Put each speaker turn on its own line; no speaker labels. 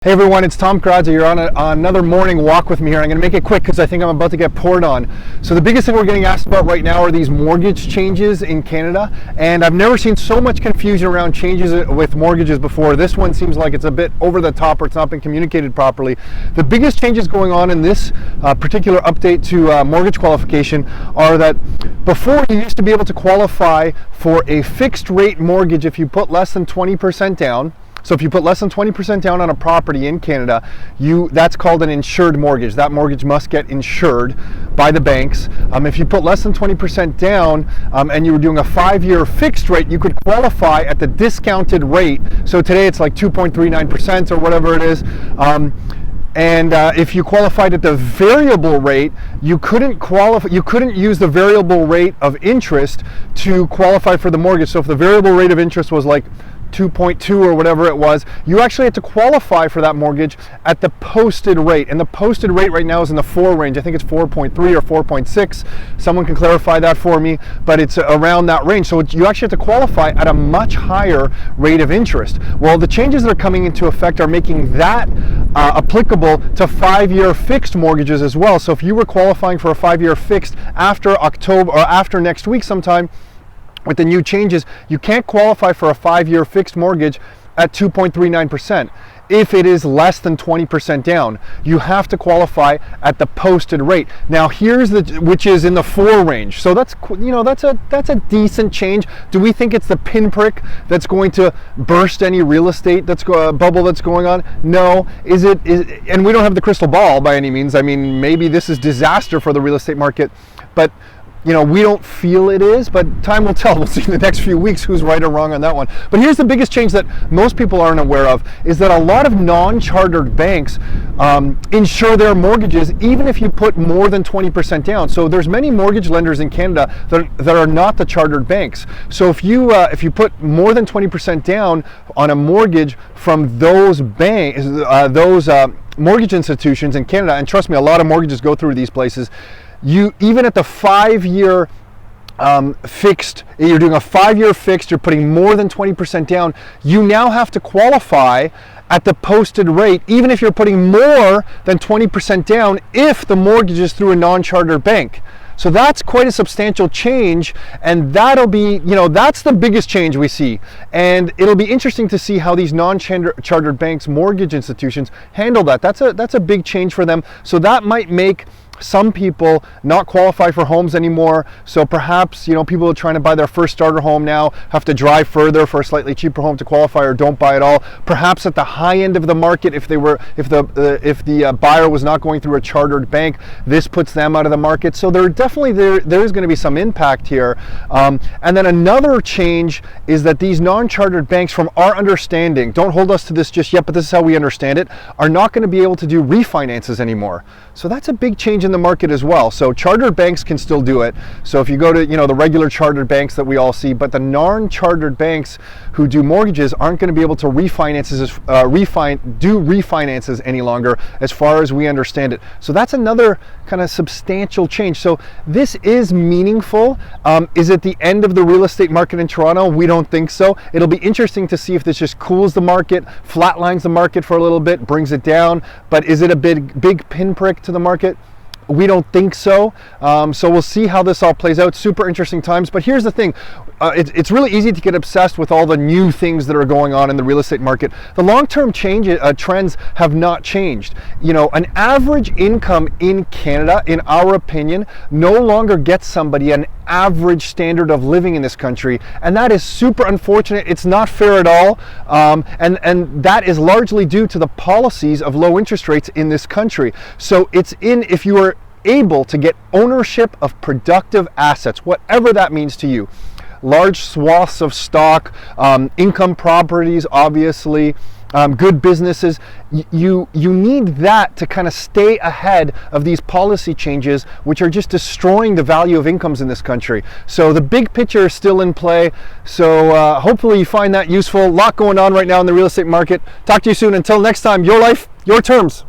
Hey everyone, it's Tom Karadza. You're on another morning walk with me here. I'm going to make it quick because I think I'm about to get poured on. So the biggest thing we're getting asked about right now are these mortgage changes in Canada, and I've never seen so much confusion around changes with mortgages before. This one seems like it's a bit over the top or it's not been communicated properly. The biggest changes going on in this particular update to mortgage qualification are that before you used to be able to qualify for a fixed rate mortgage if you put less than 20% down. So if you put less than 20% down on a property in Canada, that's called an insured mortgage. That mortgage must get insured by the banks. If you put less than 20% down and you were doing a 5-year fixed rate, you could qualify at the discounted rate. So today it's like 2.39% or whatever it is. If you qualified at the variable rate, you couldn't qualify. You couldn't use the variable rate of interest to qualify for the mortgage. So if the variable rate of interest was like 2.2 or whatever it was, you actually had to qualify for that mortgage at the posted rate. And the posted rate right now is in the 4 range. I think it's 4.3 or 4.6. Someone can clarify that for me, but it's around that range. So you actually have to qualify at a much higher rate of interest. Well, the changes that are coming into effect are making that applicable to 5-year fixed mortgages as well. So if you were qualifying for a 5-year fixed after October or after next week sometime, with the new changes, you can't qualify for a 5-year fixed mortgage at 2.39% if it is less than 20% down. You have to qualify at the posted rate. Now here's which is in the 4 range. So that's a decent change. Do we think it's the pinprick that's going to burst any real estate bubble that's going on? No. And we don't have the crystal ball by any means. I mean, maybe this is disaster for the real estate market, but we don't feel it is, but time will tell. We'll see in the next few weeks who's right or wrong on that one. But here's the biggest change that most people aren't aware of, is that a lot of non-chartered banks insure their mortgages even if you put more than 20% down. So there's many mortgage lenders in Canada that are not the chartered banks. So if you put more than 20% down on a mortgage from those banks, mortgage institutions in Canada, and trust me, a lot of mortgages go through these places, even at the 5-year fixed, you're doing a 5-year fixed, you're putting more than 20% down, you now have to qualify at the posted rate, even if you're putting more than 20% down, if the mortgage is through a non-chartered bank. So that's quite a substantial change, and that'll be, that's the biggest change we see. And it'll be interesting to see how these non-chartered banks, mortgage institutions, handle that. That's a big change for them. So that might make some people not qualify for homes anymore. So perhaps, people are trying to buy their first starter home now have to drive further for a slightly cheaper home to qualify, or don't buy at all. Perhaps at the high end of the market, if the buyer was not going through a chartered bank, this puts them out of the market. So there is going to be some impact here. And then another change is that these non-chartered banks, from our understanding, don't hold us to this just yet, but this is how we understand it, are not going to be able to do refinances anymore. So that's a big change in the market as well. So chartered banks can still do it. So if you go to the regular chartered banks that we all see, but the non-chartered banks who do mortgages aren't going to be able to do refinances any longer, as far as we understand it. So that's another kind of substantial change. So this is meaningful. Is it the end of the real estate market in Toronto? We don't think so. It'll be interesting to see if this just cools the market, flatlines the market for a little bit, brings it down. But is it a big pinprick to the market? We don't think so. So we'll see how this all plays out. Super interesting times. But here's the thing. It's really easy to get obsessed with all the new things that are going on in the real estate market. The long-term trends have not changed. An average income in Canada, in our opinion, no longer gets somebody an average standard of living in this country, and that is super unfortunate. It's not fair at all, and that is largely due to the policies of low interest rates in this country. So if you are able to get ownership of productive assets, whatever that means to you, large swaths of stock, income properties, obviously, good businesses, you need that to kind of stay ahead of these policy changes, which are just destroying the value of incomes in this country. So the big picture is still in play. So hopefully you find that useful. A lot going on right now in the real estate market. Talk to you soon. Until next time, your life, your terms.